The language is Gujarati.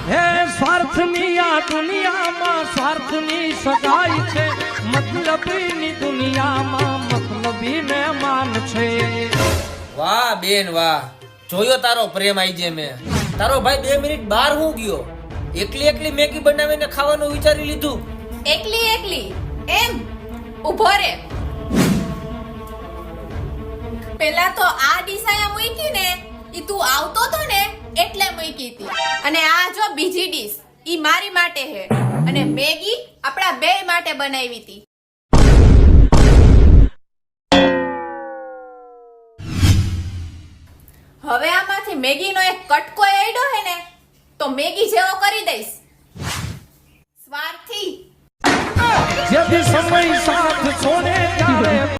હે સ્વાર્થની આ દુનિયામાં સ્વાર્થની સગાઈ છે, મતલબીની દુનિયામાં મતલબી ને માન છે. વાહ બેન વાહ, જોયો તારો પ્રેમ આઈ જે મેં. તારો ભાઈ 2 મિનિટ બહાર હું ગયો, એકલી એકલી મેગી બનાવીને ખાવાનું વિચારી લીધું. એકલી એકલી એમ ઉભો રે. પેલા તો આ ડીસાયા મૂકી ને, ઈ તું આવતો તો ને એટલે મૂકી હતી. અને આ જો બીજી ડીશ, ઈ મારી માટે હે, અને મેગી આપણા બેય માટે બનાવી હતી. હવે આમાંથી મેગીનો એક કટકો એડ્યો હે ને, તો મેગી જેવો કરી દઈશ. સ્વાર્થી જેથી સમય સાથ છોડે ત્યારે